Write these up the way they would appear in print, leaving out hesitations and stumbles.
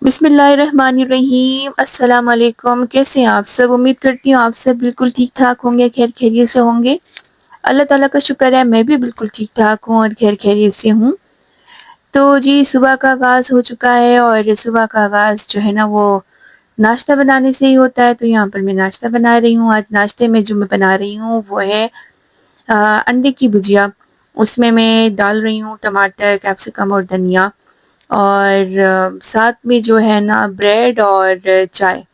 बिस्मिल्लाहिर्रहमानिर्रहीम। अस्सलाम वालेकुम। कैसे हैं आप सब? उम्मीद करती हूँ आप सब बिल्कुल ठीक ठाक होंगे, खैर खैरियत से होंगे। अल्लाह ताला का शुक्र है मैं भी बिल्कुल ठीक ठाक हूँ और खैर खैरियत से हूँ। तो जी सुबह का आगाज़ हो चुका है और सुबह का आगाज़ जो है ना वो नाश्ता बनाने से ही होता है। तो यहाँ पर मैं नाश्ता बना रही हूँ। आज नाश्ते में जो मैं बना रही हूँ वो है अंडे की भुजिया। उसमें मैं डाल रही हूँ टमाटर, कैप्सिकम और धनिया और साथ में जो है ना ब्रेड और चाय।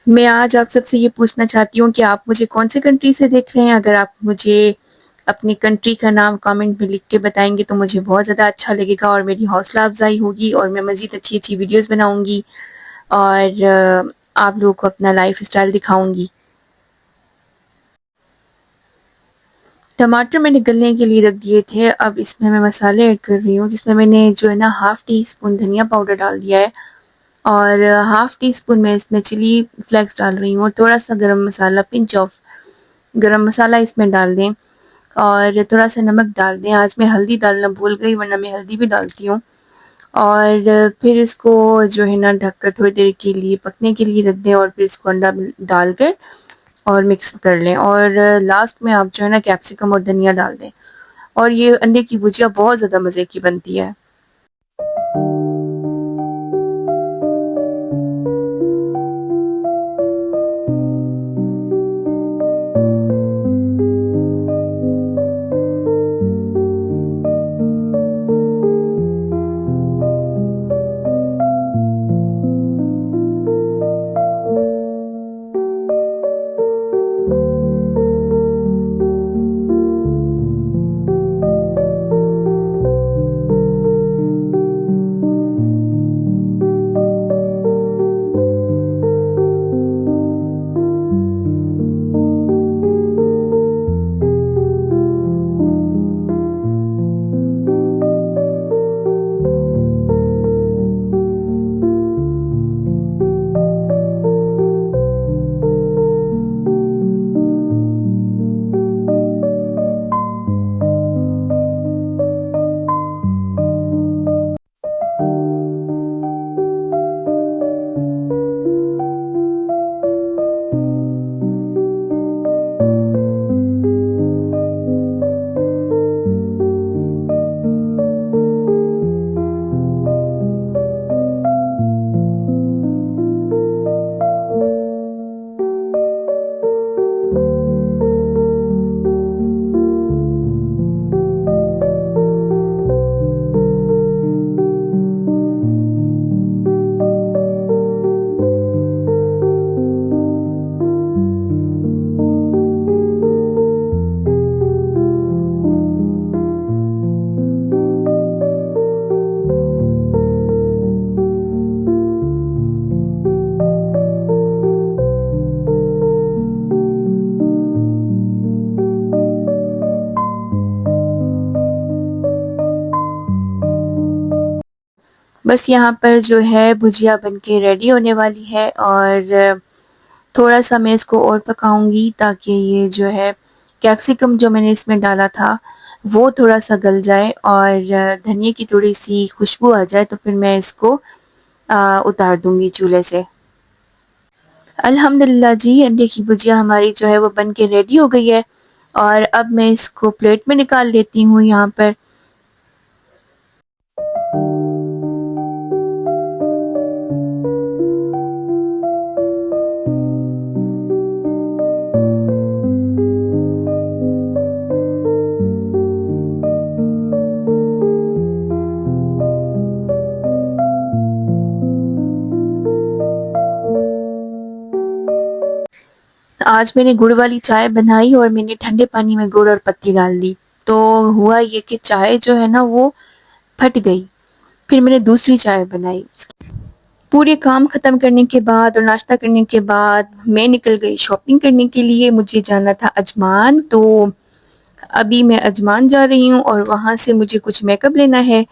मैं आज आप सबसे ये पूछना चाहती हूँ कि आप मुझे कौन से कंट्री से देख रहे हैं? अगर आप मुझे अपनी कंट्री का नाम कमेंट में लिख के बताएँगे तो मुझे बहुत ज़्यादा अच्छा लगेगा और मेरी हौसला अफ़ज़ाई होगी और मैं मज़ीद अच्छी-अच्छी वीडियोज़ बनाऊँगी और आप लोगों को अपना लाइफ़स्टाइल दिखाऊँगी। टमाटर मैंने गलने के लिए रख दिए थे, अब इसमें मैं मसाले ऐड कर रही हूँ जिसमें मैंने जो है ना हाफ़ टी स्पून धनिया पाउडर डाल दिया है और हाफ़ टी स्पून मैं इसमें चिली फ्लेक्स डाल रही हूँ और थोड़ा-सा गरम मसाला, पिंच ऑफ गरम मसाला इसमें डाल दें और थोड़ा-सा नमक डाल दें। आज मैं हल्दी डालना भूल गई वरना मैं हल्दी भी डालती हूँ और फिर इसको जो है ना ढककर थोड़ी देर के लिए पकने के लिए रख दें और फिर इसको अंडा डालकर और मिक्स कर लें और लास्ट में आप जो है ना कैप्सिकम और धनिया डाल दें और ये अंडे की भुजिया बहुत ज़्यादा मज़े की बनती है। बस यहाँ पर जो है भुजिया बनके रेडी होने वाली है और थोड़ा-सा मैं इसको और पकाऊँगी ताकि ये जो है कैप्सिकम जो मैंने इसमें डाला था, वो थोड़ा-सा गल जाए और धनिये की थोड़ी-सी खुशबू आ जाए तो फिर मैं इसको उतार दूँगी चूल्हे से। अल्हम्दुलिल्लाह जी, अंडे की भुजिया हमारी जो है वो बन के रेडी हो गई है और अब मैं इसको प्लेट में निकाल लेती हूँ यहाँ पर। आज मैंने गुड़ वाली चाय बनाई और मैंने ठंडे पानी में गुड़ और पत्ती डाल दी। तो हुआ ये कि चाय जो है ना वो फट गई। फिर मैंने दूसरी चाय बनाई। पूरे काम ख़त्म करने के बाद और नाश्ता करने के बाद मैं निकल गई शॉपिंग करने के लिए। मुझे जाना था अजमान, तो अभी मैं अजमान जा रही हूँ और वहाँ से मुझे कुछ मेकअप लेना है।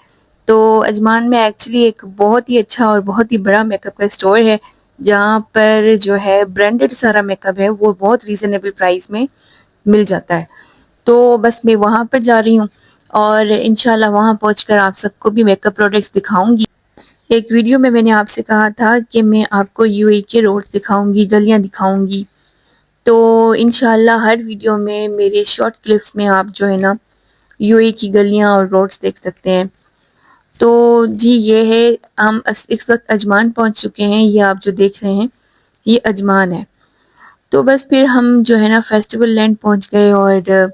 तो अजमान में एक्चुअली एक बहुत ही अच्छा और बहुत ही बड़ा मेकअप का स्टोर है, जहाँ पर जो है ब्रांडेड सारा मेकअप है वो बहुत रीज़नेबल प्राइस में मिल जाता है। तो बस मैं वहाँ पर जा रही हूँ और इंशाल्लाह वहाँ पहुँचकर आप सबको भी मेकअप प्रोडक्ट्स दिखाऊँगी। एक वीडियो में मैंने आपसे कहा था कि मैं आपको यूएई के रोड्स दिखाऊँगी, गलियाँ दिखाऊँगी। तो इंशाल्लाह हर वीडियो में मेरे शॉर्ट क्लिप्स में आप जो है ना यूएई की गलियाँ और रोड्स देख सकते हैं। तो जी ये है, हम इस वक्त अजमान पहुंच चुके हैं। ये आप जो देख रहे हैं ये अजमान है। तो बस फिर हम जो है ना फेस्टिवल लैंड पहुंच गए और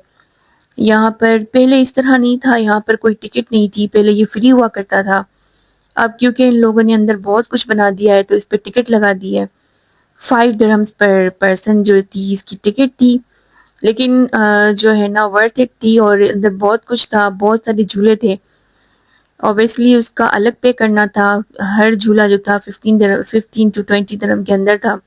यहाँ पर पहले इस तरह नहीं था, यहाँ पर कोई टिकट नहीं थी, पहले ये फ्री हुआ करता था। अब क्योंकि इन लोगों ने अंदर बहुत कुछ बना दिया है तो इस पर टिकट लगा दी है। 5 दिरहम्स पर पर्सन जो थी इसकी टिकट थी, लेकिन जो है ना वर्थ इट थी और अंदर बहुत कुछ था, बहुत सारे झूले थे। ऑब्वियसली उसका अलग पे करना था। हर झूला जो था 15 टू 20 दिरहम के अंदर था।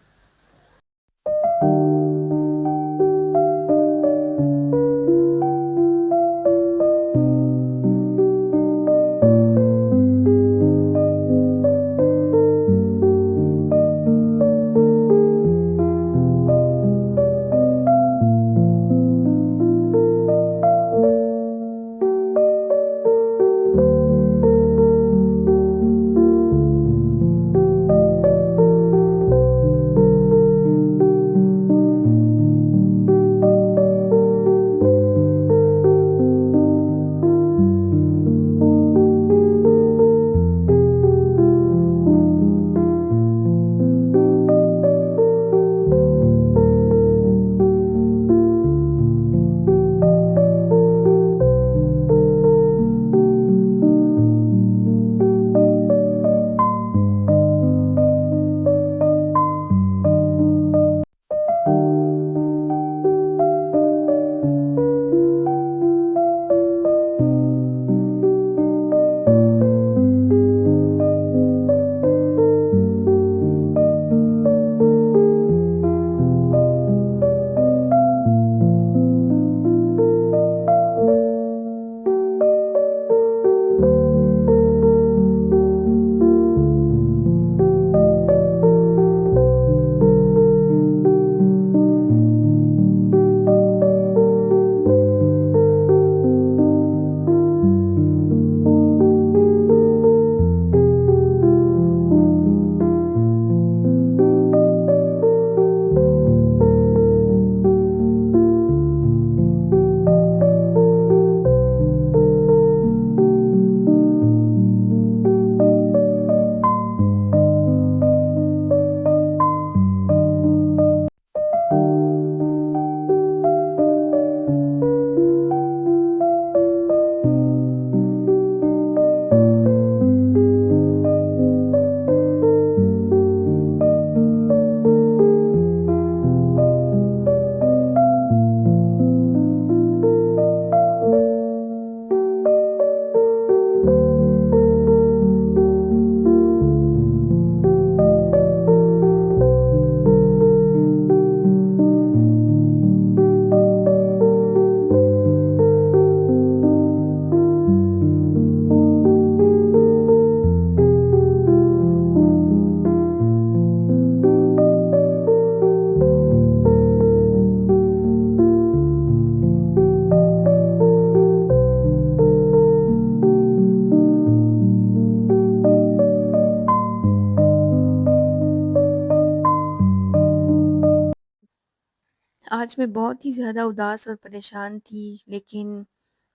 आज मैं बहुत ही ज़्यादा उदास और परेशान थी, लेकिन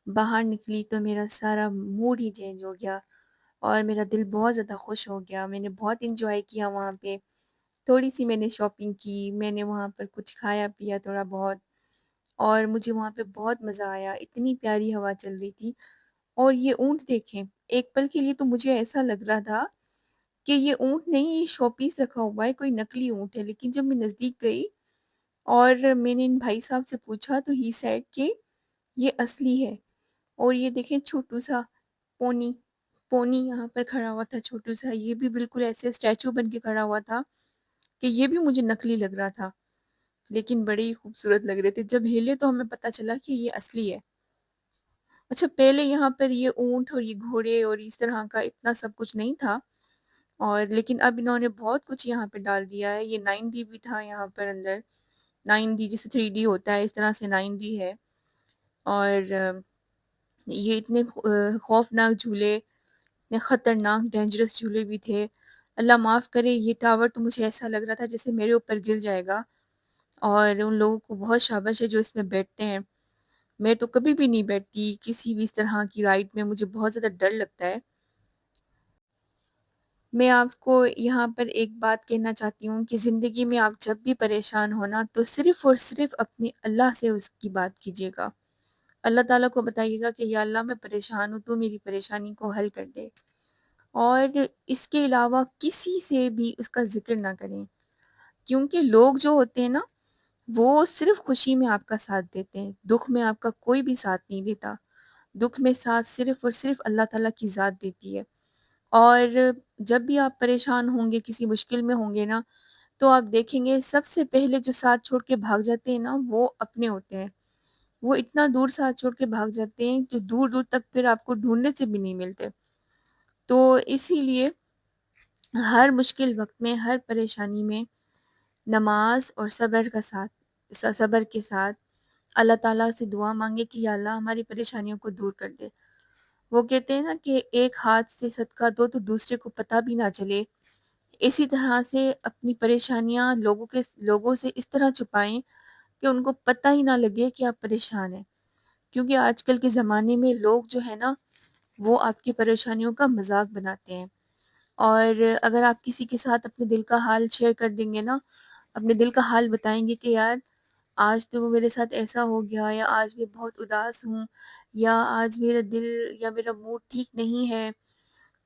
बाहर निकली तो मेरा सारा मूड ही चेंज हो गया और मेरा दिल बहुत ज़्यादा खुश हो गया। मैंने बहुत एन्जॉय किया वहाँ पे। थोड़ी-सी मैंने शॉपिंग की, मैंने वहाँ पर कुछ खाया-पिया थोड़ा बहुत और मुझे वहाँ पे बहुत मज़ा आया। इतनी प्यारी हवा चल रही थी और ये ऊँट देखें, एक पल के लिए तो मुझे ऐसा लग रहा था कि ये ऊँट नहीं, ये शोपीस रखा हुआ है, कोई नकली ऊँट है। लेकिन जब मैं नज़दीक गई और मैंने इन भाई साहब से पूछा तो ही सेड कि ये असली है। और ये देखें छोटू-सा पोनी, पोनी यहाँ पर खड़ा हुआ था छोटू-सा, ये भी बिल्कुल ऐसे स्टैचू बन के खड़ा हुआ था कि ये भी मुझे नकली लग रहा था, लेकिन बड़े ही खूबसूरत लग रहे थे। जब हिले तो हमें पता चला कि ये असली है। अच्छा, पहले यहाँ पर ये ऊँट और ये घोड़े और इस तरह का इतना सब कुछ नहीं था और लेकिन अब इन्होंने बहुत कुछ यहाँ पे डाल दिया है। ये 9D भी था यहाँ पर अंदर, 9D जैसे 3D होता है, इस तरह से 9D है और ये इतने खौफनाक झूले, इतने खतरनाक डेंजरस झूले भी थे। अल्लाह माफ़ करे, ये टावर तो मुझे ऐसा लग रहा था जैसे मेरे ऊपर गिर जाएगा और उन लोगों को बहुत शाबाश है जो इसमें बैठते हैं। मैं तो कभी भी नहीं बैठती किसी भी इस तरह की राइड में, मुझे बहुत ज़्यादा डर लगता है। मैं आपको यहाँ पर एक बात कहना चाहती हूँ कि ज़िंदगी में आप जब भी परेशान हो ना, तो सिर्फ़ और सिर्फ़ अपने अल्लाह से उसकी बात कीजिएगा। अल्लाह ताला को बताइएगा कि या अल्लाह मैं परेशान हूँ, तू मेरी परेशानी को हल कर दे। और इसके अलावा किसी से भी उसका ज़िक्र ना करें, क्योंकि लोग जो होते हैं ना, वो सिर्फ़ खुशी में आपका साथ देते हैं, दुःख में आपका कोई भी साथ नहीं देता। दुःख में साथ सिर्फ़ और सिर्फ़ अल्लाह ताला की ज़ात देती है। और जब भी आप परेशान होंगे, किसी मुश्किल में होंगे ना, तो आप देखेंगे सबसे पहले जो साथ छोड़ के भाग जाते हैं ना, वो अपने होते हैं। वो इतना दूर साथ छोड़ के भाग जाते हैं, जो दूर-दूर तक फिर आपको ढूँढने से भी नहीं मिलते। तो इसीलिए हर मुश्किल वक़्त में, हर परेशानी में नमाज़ और सब्र का साथ सब्र के साथ अल्लाह ताला से दुआ माँगे कि या अल्लाह हमारी परेशानियों को दूर कर दे। वो कहते हैं ना कि एक हाथ से सदका दो तो दूसरे को पता भी ना चले। इसी तरह से अपनी परेशानियाँ लोगों से इस तरह छुपाएँ कि उनको पता ही ना लगे कि आप परेशान हैं। क्योंकि आजकल के ज़माने में लोग जो है ना, वो आपकी परेशानियों का मज़ाक बनाते हैं। और अगर आप किसी के साथ अपने दिल का हाल शेयर कर देंगे ना, अपने दिल का हाल बताएँगे कि यार आज तो वो मेरे साथ ऐसा हो गया या आज मैं बहुत उदास हूँ या आज मेरा दिल या मेरा मूड ठीक नहीं है,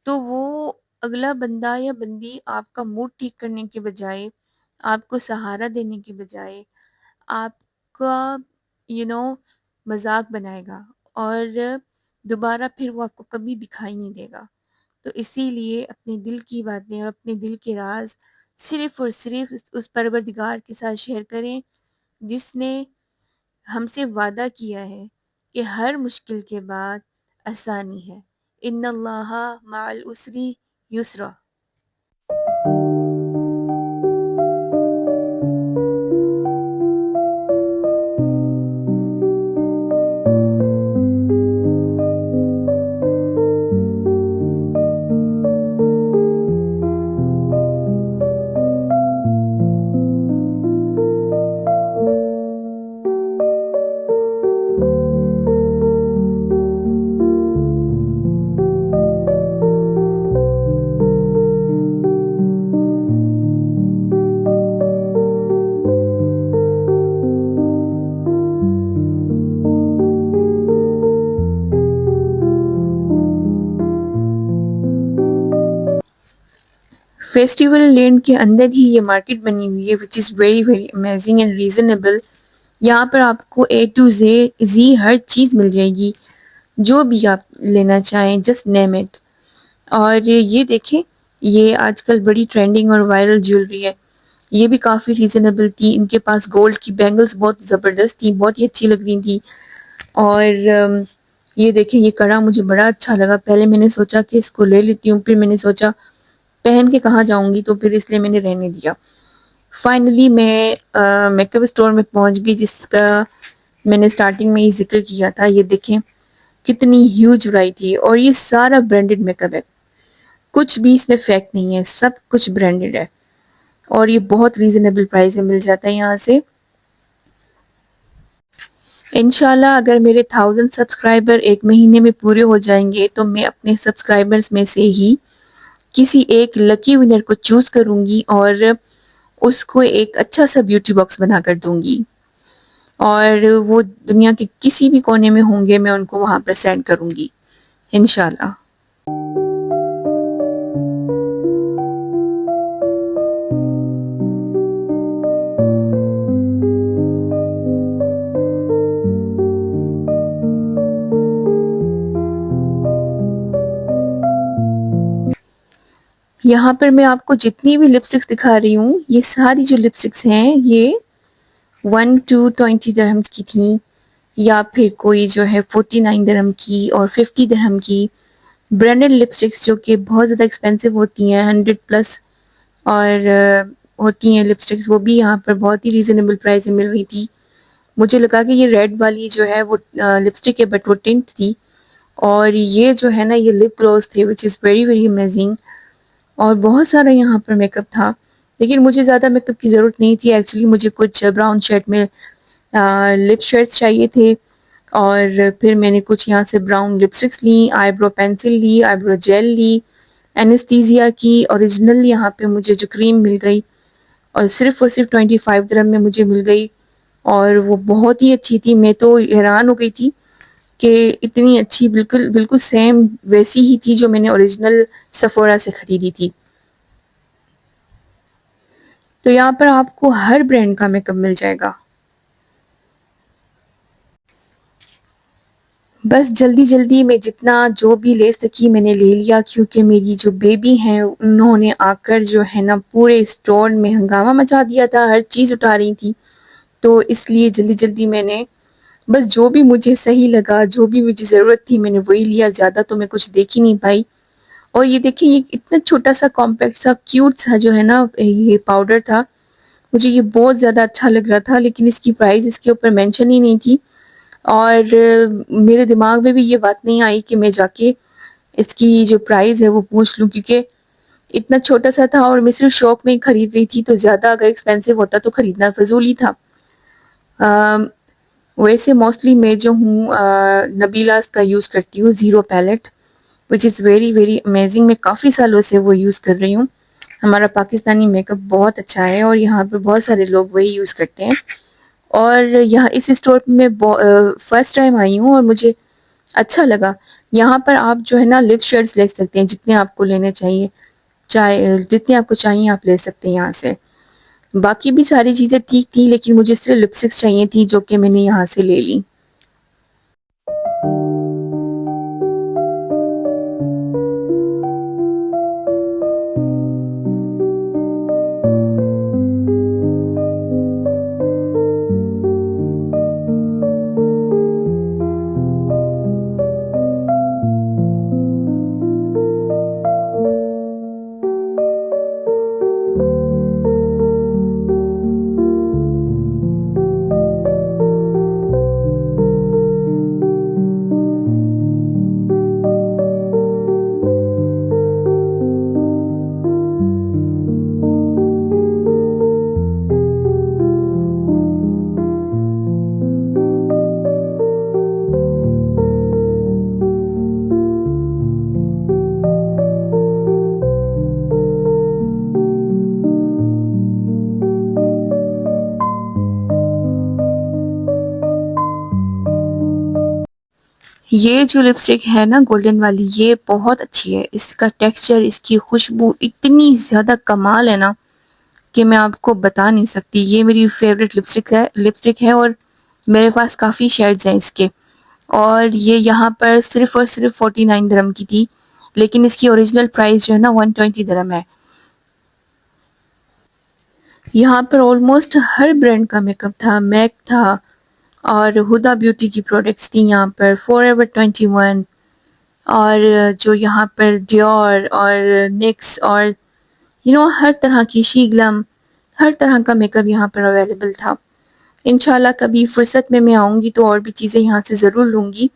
तो वो अगला बंदा या बंदी आपका मूड ठीक करने के बजाय, आपको सहारा देने के बजाय, आपका मज़ाक बनाएगा और दोबारा फिर वो आपको कभी दिखाई नहीं देगा। तो इसीलिए अपने दिल की बातें और अपने दिल के राज़ सिर्फ़ और सिर्फ़ उस परवरदिगार के साथ शेयर करें, जिसने हमसे वादा किया है कि हर मुश्किल के बाद आसानी है। इन्नल्लाहा मअल उसरी युस्रा। फेस्टिवल लैंड के अंदर ही ये मार्केट बनी हुई है, विच is very very amazing and reasonable. यहाँ पर आपको ए टू ज़ी हर चीज़ मिल जाएगी, जो भी आप लेना चाहें, जस्ट नेम इट। और ये देखें, ये आजकल बड़ी ट्रेंडिंग और वायरल ज्वेलरी है। ये भी काफ़ी रीज़नेबल थी, इनके पास गोल्ड की बैंगल्स बहुत ज़बरदस्त थी, बहुत ही अच्छी लग रही थी। और ये देखें, ये कड़ा मुझे बड़ा अच्छा लगा। पहले मैंने सोचा कि इसको ले लेती हूँ, फिर मैंने सोचा पहन के कहाँ जाऊँगी, तो फिर इसलिए मैंने रहने दिया। फाइनली मैं मेकअप स्टोर में पहुँच गई, जिसका मैंने स्टार्टिंग में ही ज़िक्र किया था। ये देखें कितनी ह्यूज वैरायटी है और ये सारा ब्रांडेड मेकअप है, कुछ भी इसमें फेक नहीं है, सब कुछ ब्रांडेड है और ये बहुत रीज़नेबल प्राइस में मिल जाता है यहाँ से। इंशाल्लाह अगर मेरे 1000 सब्सक्राइबर 1 महीने में पूरे हो जाएँगे तो मैं अपने सब्सक्राइबर्स में से ही किसी एक लकी विनर को चूज़ करूँगी और उसको एक अच्छा-सा ब्यूटी बॉक्स बनाकर दूँगी। और वो दुनिया के किसी भी कोने में होंगे, मैं उनको वहाँ पर सेंड करूँगी, इंशाल्लाह। यहाँ पर मैं आपको जितनी भी लिपस्टिक्स दिखा रही हूँ, ये सारी जो लिपस्टिक्स हैं, ये 1 टू 20 दिरहम्स की थी या फिर कोई जो है 49 दिरहम की और 50 दिरहम की। ब्रांडेड लिपस्टिक्स जो कि बहुत ज़्यादा एक्सपेंसिव होती हैं, 100 प्लस और होती हैं लिपस्टिक्स, वो भी यहाँ पर बहुत ही रीज़नेबल प्राइस में मिल रही थी। मुझे लगा कि ये रेड वाली जो है वो लिपस्टिक है, बट वो टिंट थी। और ये जो है ना, ये लिप ग्लॉस थे विच इज़ वेरी वेरी अमेजिंग। और बहुत सारा यहाँ पर मेकअप था, लेकिन मुझे ज़्यादा मेकअप की ज़रूरत नहीं थी। एक्चुअली मुझे कुछ ब्राउन शेड में लिप शेड्स चाहिए थे और फिर मैंने कुछ यहाँ से ब्राउन लिपस्टिक्स ली, आईब्रो पेंसिल ली, आईब्रो जेल ली, एनेस्थीसिया की ओरिजिनल यहाँ पे मुझे जो क्रीम मिल गई और सिर्फ 25 दिरहम में मुझे मिल गई और वो बहुत ही अच्छी थी। मैं तो हैरान हो गई थी कि इतनी अच्छी, बिल्कुल बिल्कुल सेम वैसी ही थी जो मैंने ओरिजिनल सफोरा से खरीदी थी। तो यहाँ पर आपको हर ब्रांड का मेकअप मिल जाएगा। बस जल्दी जल्दी मैं जितना जो भी ले सकी मैंने ले लिया, क्योंकि मेरी जो बेबी हैं उन्होंने आकर जो है ना पूरे स्टोर में हंगामा मचा दिया था, हर चीज़ उठा रही थी। तो इसलिए जल्दी जल्दी मैंने बस जो भी मुझे सही लगा, जो भी मुझे ज़रूरत थी, मैंने वही लिया। ज़्यादा तो मैं कुछ देख ही नहीं पाई। और ये देखिए, ये इतना छोटा सा कॉम्पैक्ट सा क्यूट सा जो है ना ये पाउडर था, मुझे ये बहुत ज़्यादा अच्छा लग रहा था, लेकिन इसकी प्राइस इसके ऊपर मेंशन ही नहीं थी। और मेरे दिमाग में भी ये बात नहीं आई कि मैं जाके इसकी जो प्राइस है वो पूछ लूँ, क्योंकि इतना छोटा सा था और मैं सिर्फ शौक में ही खरीद रही थी, तो ज़्यादा अगर एक्सपेंसिव होता तो खरीदना फजूल ही था। वैसे मोस्टली मैं जो हूँ नबीलास का यूज़ करती हूँ, zero palette, which is very very amazing. मैं काफ़ी सालों से वो यूज़ कर रही हूँ। हमारा पाकिस्तानी मेकअप बहुत अच्छा है और यहाँ पर बहुत सारे लोग वही यूज़ करते हैं। और यहाँ इस स्टोर में फर्स्ट टाइम आई हूँ और मुझे अच्छा लगा। यहाँ पर आप जो है ना लिप शेड्स ले सकते हैं, जितने आपको लेने चाहिए, चाहे जितने आपको चाहिए आप ले सकते हैं यहाँ से। बाकी भी सारी चीज़ें ठीक थी, लेकिन मुझे सिर्फ लिपस्टिक्स चाहिए थी, जो कि मैंने यहाँ से ले ली। ये जो लिपस्टिक है ना गोल्डन वाली, ये बहुत अच्छी है। इसका टेक्सचर, इसकी खुशबू इतनी ज़्यादा कमाल है ना कि मैं आपको बता नहीं सकती। ये मेरी फेवरेट लिपस्टिक है और मेरे पास काफ़ी शेड्स हैं इसके। और ये यहाँ पर सिर्फ और सिर्फ 49 दिरहम की थी, लेकिन इसकी ओरिजिनल प्राइस जो है ना 120 दिरहम है। यहाँ पर ऑलमोस्ट हर ब्रांड का मेकअप था, मैक था और हुदा ब्यूटी की प्रोडक्ट्स थी यहाँ पर, फॉरएवर 21 और जो यहाँ पर डियोर और निक्स और हर तरह की शीग्लम, हर तरह का मेकअप यहाँ पर अवेलेबल था। इंशाल्लाह कभी फुर्सत में मैं आऊँगी तो और भी चीज़ें यहाँ से ज़रूर लूँगी।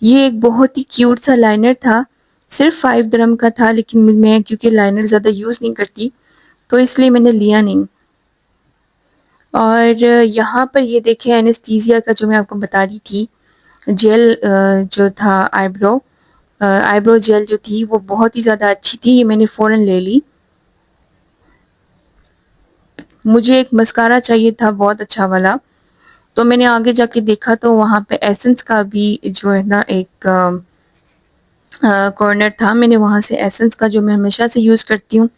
ये एक बहुत ही क्यूट सा लाइनर था, सिर्फ 5 दिरहम का था, लेकिन मैं क्योंकि लाइनर ज़्यादा यूज़ नहीं करती तो इसलिए मैंने लिया नहीं। और यहाँ पर ये देखें एनेस्थीसिया का जो मैं आपको बता रही थी जेल जो था आईब्रो जेल जो थी वो बहुत ही ज़्यादा अच्छी थी, ये मैंने फ़ौरन ले ली। मुझे एक मस्कारा चाहिए था बहुत अच्छा वाला, तो मैंने आगे जाके देखा तो वहाँ पे एसेंस का भी जो है ना एक कॉर्नर था। मैंने वहाँ से एसेंस का जो मैं हमेशा से यूज़ करती हूँ,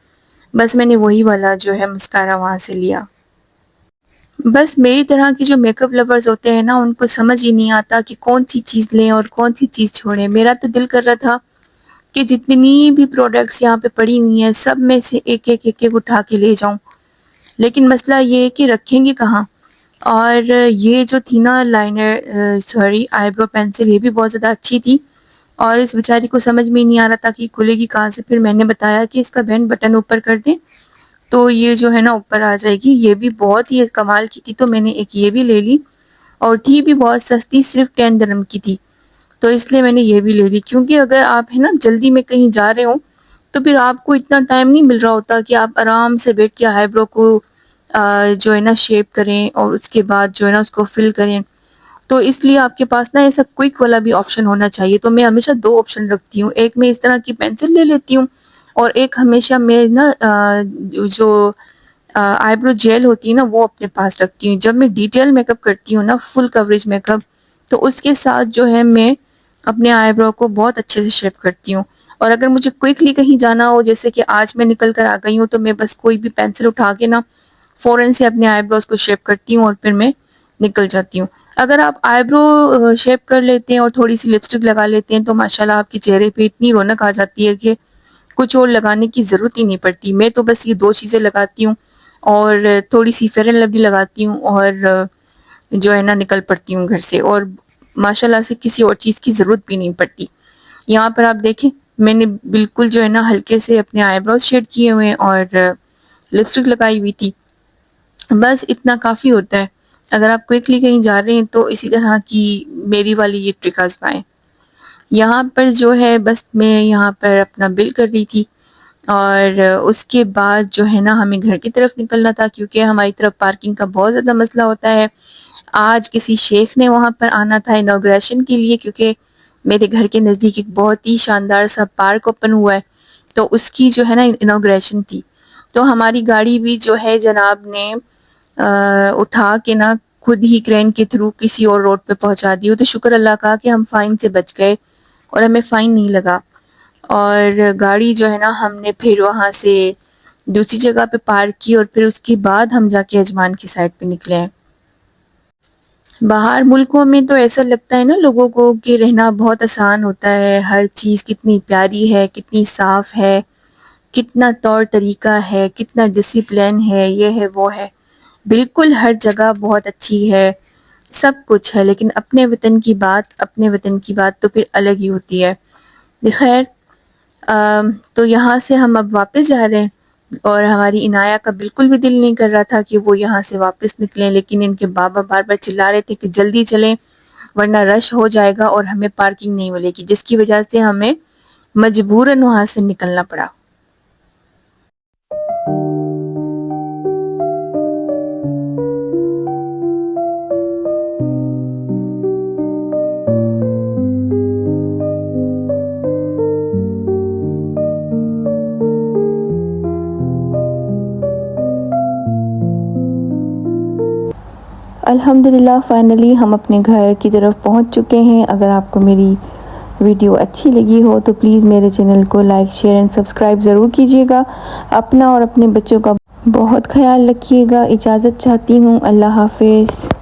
बस मैंने वही वाला जो है मस्कारा वहाँ से लिया। बस मेरी तरह की जो मेकअप लवर्स होते हैं ना, उनको समझ ही नहीं आता कि कौन सी चीज़ लें और कौन सी चीज़ छोड़ें। मेरा तो दिल कर रहा था कि जितनी भी प्रोडक्ट्स यहाँ पे पड़ी हुई हैं सब में से एक एक उठा के ले जाऊं, लेकिन मसला ये है कि रखेंगे कहाँ। और ये जो थी ना आईब्रो पेंसिल, ये भी बहुत ज़्यादा अच्छी थी और इस बेचारी को समझ में ही नहीं आ रहा था कि खुलेगी कहाँ से। फिर मैंने बताया कि इसका बैंड बटन ऊपर कर दें तो ये जो है ना ऊपर आ जाएगी। ये भी बहुत ही कमाल की थी, तो मैंने एक ये भी ले ली और थी भी बहुत सस्ती, सिर्फ 10 दिरहम की थी, तो इसलिए मैंने ये भी ले ली। क्योंकि अगर आप है ना जल्दी में कहीं जा रहे हो तो फिर आपको इतना टाइम नहीं मिल रहा होता कि आप आराम से बैठ के आईब्रो को जो है ना शेप करें और उसके बाद जो है ना उसको फिल करें। तो इसलिए आपके पास ना ऐसा क्विक वाला भी ऑप्शन होना चाहिए। तो मैं हमेशा 2 ऑप्शन रखती हूँ, एक मैं इस तरह की पेंसिल ले लेती हूँ और एक हमेशा मैं ना जो आईब्रो जेल होती है ना वो अपने पास रखती हूँ। जब मैं डिटेल मेकअप करती हूँ ना, फुल कवरेज मेकअप, तो उसके साथ जो है मैं अपने आईब्रो को बहुत अच्छे से शेप करती हूँ। और अगर मुझे क्विकली कहीं जाना हो, जैसे कि आज मैं निकल कर आ गई हूँ, तो मैं बस कोई भी पेंसिल उठा के ना फ़ौरन से अपने आईब्रोज को शेप करती हूँ और फिर मैं निकल जाती हूँ। अगर आप आईब्रो शेप कर लेते हैं और थोड़ी सी लिपस्टिक लगा लेते हैं तो माशाल्लाह आपके चेहरे पे इतनी रौनक आ जाती है कि कुछ और लगाने की ज़रूरत ही नहीं पड़ती। मैं तो बस ये 2 चीज़ें लगाती हूँ और थोड़ी सी फेयर एंड लवली लगाती हूँ और जो है ना निकल पड़ती हूँ घर से, और माशाल्लाह से किसी और चीज़ की ज़रूरत भी नहीं पड़ती। यहाँ पर आप देखें, मैंने बिल्कुल जो है ना हल्के से अपने आईब्रोज शेड किए हुए हैं और लिपस्टिक लगाई हुई थी। बस इतना काफ़ी होता है। अगर आप क्विकली कहीं जा रहे हैं तो इसी तरह की मेरी वाली ये ट्रिक आजमाएं। यहाँ पर जो है बस मैं यहाँ पर अपना बिल कर रही थी और उसके बाद जो है ना हमें घर की तरफ निकलना था, क्योंकि हमारी तरफ पार्किंग का बहुत ज़्यादा मसला होता है। आज किसी शेख ने वहाँ पर आना था इनॉग्रेशन के लिए, क्योंकि मेरे घर के नज़दीक एक बहुत ही शानदार सा पार्क ओपन हुआ है, तो उसकी जो है ना इनॉग्रेशन थी। तो हमारी गाड़ी भी जो है जनाब ने उठा के ना खुद ही क्रेन के थ्रू किसी और रोड पे पहुंचा दी। तो शुक्र अल्लाह का कि हम फाइन से बच गए और हमें फाइन नहीं लगा। और गाड़ी जो है ना हमने फिर वहाँ से दूसरी जगह पे पार्क की और फिर उसके बाद हम जाके अजमान की साइड पे निकले हैं। बाहर मुल्कों में तो ऐसा लगता है ना लोगों को कि रहना बहुत आसान होता है, हर चीज़ कितनी प्यारी है, कितनी साफ है, कितना तौर तरीका है, कितना डिसिप्लिन है, ये है वो है। बिल्कुल हर जगह बहुत अच्छी है, सब कुछ है, लेकिन अपने वतन की बात तो फिर अलग ही होती है। खैर, तो यहाँ से हम अब वापस जा रहे हैं और हमारी इनाया का बिल्कुल भी दिल नहीं कर रहा था कि वो यहाँ से वापस निकलें, लेकिन इनके बाबा बार बार चिल्ला रहे थे कि जल्दी चलें वरना रश हो जाएगा और हमें पार्किंग नहीं मिलेगी, जिसकी वजह से हमें मजबूरन वहाँ से निकलना पड़ा। अल्हम्दुलिल्लाह फाइनली हम अपने घर की तरफ पहुंच चुके हैं। अगर आपको मेरी वीडियो अच्छी लगी हो तो प्लीज़ मेरे चैनल को लाइक, शेयर एंड सब्सक्राइब ज़रूर कीजिएगा। अपना और अपने बच्चों का बहुत ख्याल रखिएगा। इजाज़त चाहती हूँ। अल्लाह हाफ़िज़।